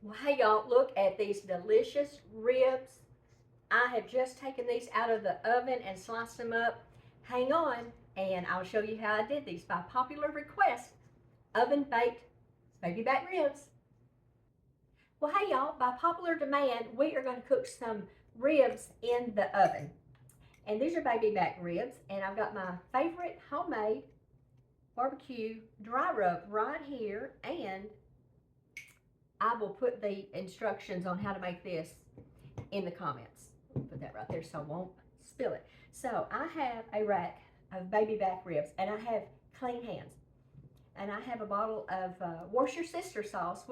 Well, hey y'all, look at these delicious ribs. I have just taken these out of the oven and sliced them up. Hang on, and I'll show you how I did these by popular request. Oven baked baby back ribs. Well, hey y'all, by popular demand, we are going to cook some ribs in the oven. And these are baby back ribs, and I've got my favorite homemade barbecue dry rub right here, and I will put the instructions on how to make this in the comments. Put that right there so I won't spill it. So I have a rack of baby back ribs, and I have clean hands. And I have a bottle of Worcestershire sauce,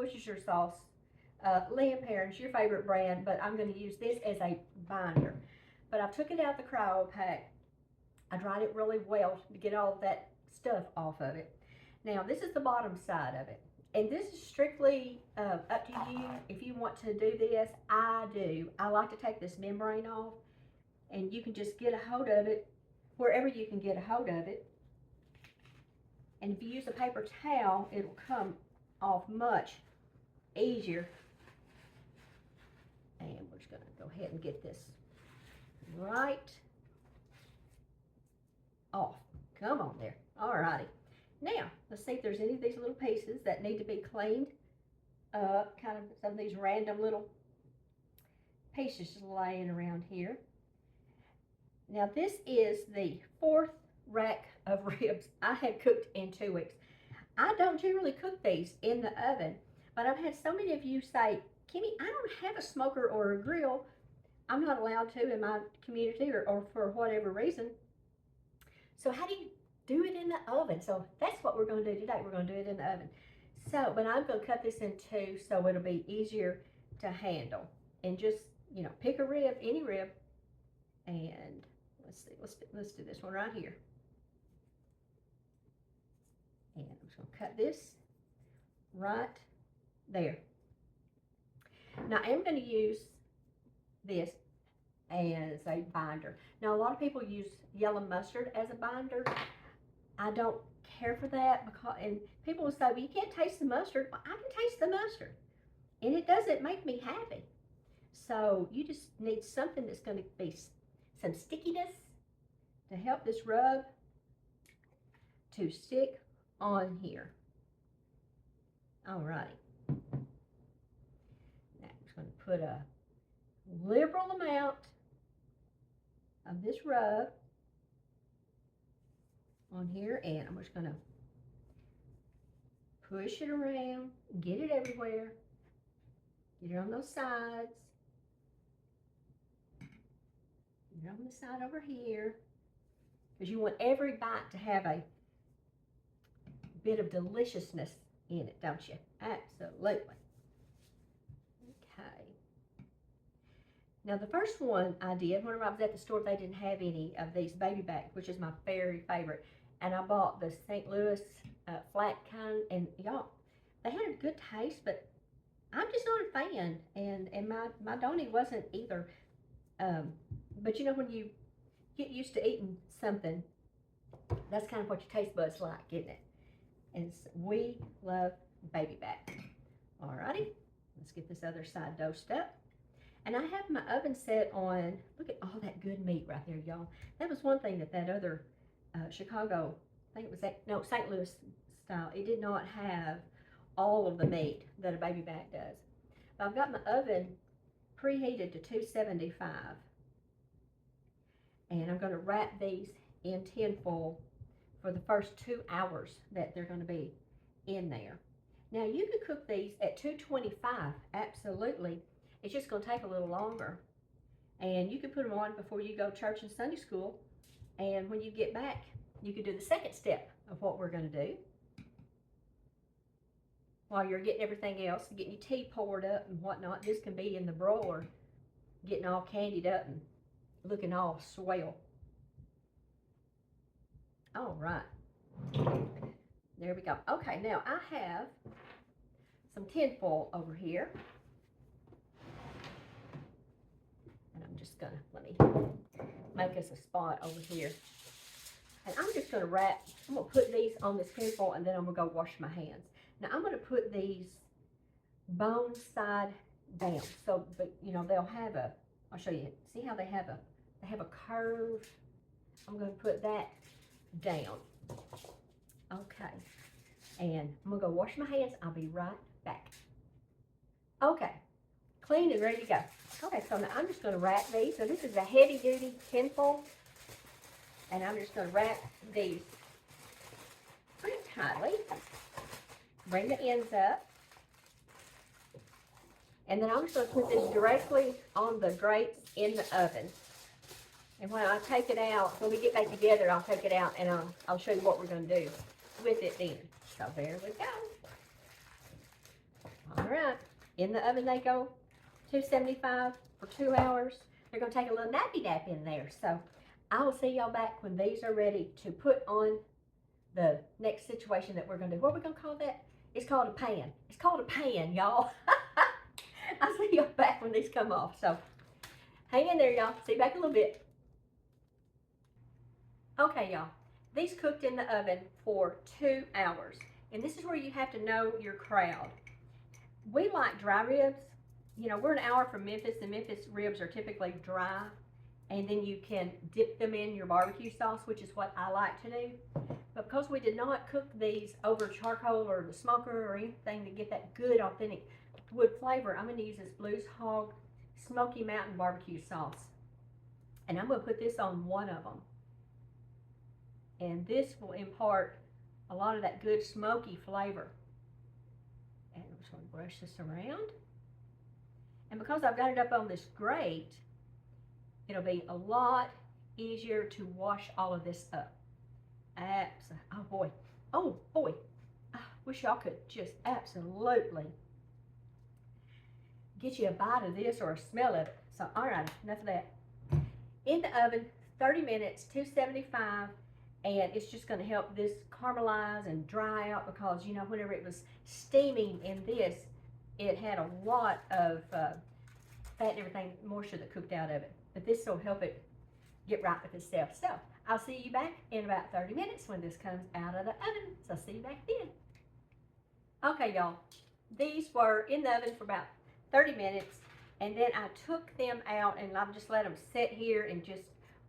Liam Perrin's, your favorite brand, but I'm going to use this as a binder. But I took it out of the cryo pack. I dried it really well to get all of that stuff off of it. Now this is the bottom side of it. And this is strictly up to you if you want to do this. I do. I like to take this membrane off, and you can just get a hold of it wherever you can get a hold of it. And if you use a paper towel, it'll come off much easier. And we're just going to go ahead and get this right off. Come on there. Alrighty. Now, let's see if there's any of these little pieces that need to be cleaned up. Kind of some of these random little pieces just laying around here. Now, this is the 4th rack of ribs I had cooked in 2 weeks. I don't generally cook these in the oven, but I've had so many of you say, Kimmy, I don't have a smoker or a grill. I'm not allowed to in my community or for whatever reason. So how do you do it in the oven? So that's what we're going to do today. We're going to do it in the oven. So, but I'm going to cut this in 2 so it'll be easier to handle. And just, pick a rib, any rib, and let's see, let's do this one right here. And I'm just going to cut this right there. Now I am going to use this as a binder. Now a lot of people use yellow mustard as a binder. I don't care for that and people will say, well, you can't taste the mustard. Well, I can taste the mustard, and it doesn't make me happy. So you just need something that's going to be some stickiness to help this rub to stick on here. Alrighty. Now I'm just going to put a liberal amount of this rub on here, and I'm just going to push it around, get it everywhere, get it on those sides, get it on the side over here, because you want every bite to have a bit of deliciousness in it, don't you? Absolutely. Okay. Now the first one I did, whenever I was at the store, they didn't have any of these baby back, which is my very favorite. And I bought the St. Louis flat kind, and y'all, they had a good taste, but I'm just not a fan. And my Donnie wasn't either. But when you get used to eating something, that's kind of what your taste buds like, isn't it? And we love baby back. Alrighty, let's get this other side dosed up. And I have my oven set on, look at all that good meat right there, y'all. That was one thing that other Chicago, I think it was St. Louis style, it did not have all of the meat that a baby back does. But I've got my oven preheated to 275. And I'm going to wrap these in tin foil for the first 2 hours that they're going to be in there. Now you could cook these at 225, absolutely. It's just going to take a little longer. And you can put them on before you go to church and Sunday school. And when you get back, you can do the second step of what we're going to do. While you're getting everything else, getting your tea poured up and whatnot, this can be in the broiler, getting all candied up and looking all swell. All right. There we go. Okay, now I have some tin foil over here. And I'm just gonna, let me make us a spot over here. And I'm just gonna put these on this tin foil, and then I'm gonna go wash my hands. Now I'm gonna put these bone side down. So, but you know, they'll have a, I'll show you, see how they have a curve. I'm gonna put that down. Okay, and I'm gonna go wash my hands. I'll be right back. Okay, clean and ready to go. Okay, so now I'm just gonna wrap these. So this is a heavy duty tinfoil, and I'm just gonna wrap these pretty tightly. Bring the ends up. And then I'm just going to put this directly on the grates in the oven. And when I take it out, when we get back together, I'll take it out and I'll show you what we're going to do with it then. So there we go. All right. In the oven they go, 275 for 2 hours. They're going to take a little nappy nap in there. So I will see y'all back when these are ready to put on the next situation that we're going to do. What are we going to call that? It's called a pan. It's called a pan, y'all. I'll see y'all back when these come off. So hang in there, y'all. See you back in a little bit. Okay, y'all. These cooked in the oven for 2 hours. And this is where you have to know your crowd. We like dry ribs. You know, we're an hour from Memphis, and Memphis ribs are typically dry. And then you can dip them in your barbecue sauce, which is what I like to do. But because we did not cook these over charcoal or the smoker or anything to get that good, authentic wood flavor, I'm going to use this Blues Hog Smoky Mountain barbecue sauce. And I'm going to put this on one of them. And this will impart a lot of that good smoky flavor. And I'm just going to brush this around. And because I've got it up on this grate, it'll be a lot easier to wash all of this up. Oh boy. Oh boy. I wish y'all could just absolutely get you a bite of this or a smell of it. So, all right, enough of that. In the oven, 30 minutes, 275, and it's just going to help this caramelize and dry out because, you know, whenever it was steaming in this, it had a lot of fat and everything, moisture that cooked out of it. But this will help it get right with itself. So, I'll see you back in about 30 minutes when this comes out of the oven. So, see you back then. Okay, y'all. These were in the oven for about 30 minutes, and then I took them out and I've just let them sit here and just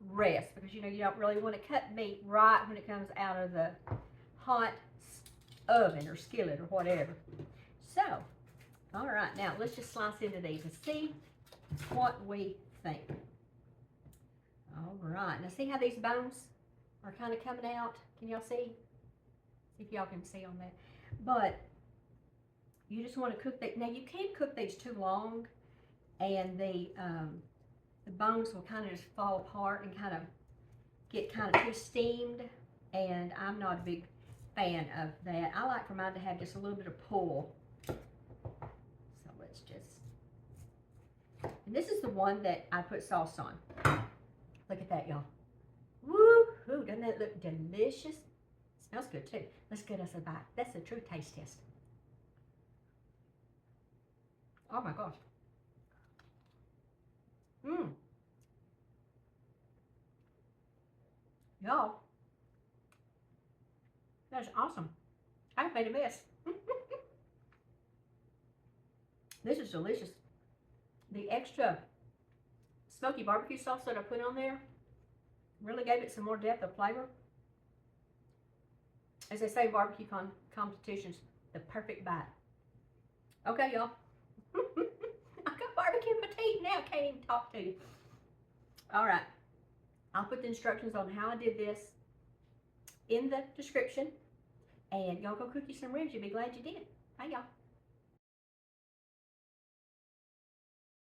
rest because, you know, you don't really want to cut meat right when it comes out of the hot oven or skillet or whatever. So, all right, now let's just slice into these and see what we think. All right, now see how these bones are kind of coming out? Can y'all see? See if y'all can see on that. But you just want to cook that. Now you can't cook these too long, and the bones will kind of just fall apart and kind of get kind of too steamed. And I'm not a big fan of that. I like for mine to have just a little bit of pull. So let's just. And this is the one that I put sauce on. Look at that, y'all. Woo-hoo, doesn't that look delicious? Smells good too. Let's get us a bite. That's a true taste test. Oh my gosh. Y'all, that's awesome. I made a mess. This is delicious. The extra smoky barbecue sauce that I put on there really gave it some more depth of flavor. As they say, barbecue competitions, the perfect bite. Okay, y'all. I got barbecue in my teeth now. Can't even talk to you. All right. I'll put the instructions on how I did this in the description. And y'all go cook you some ribs. You'll be glad you did. Bye, y'all.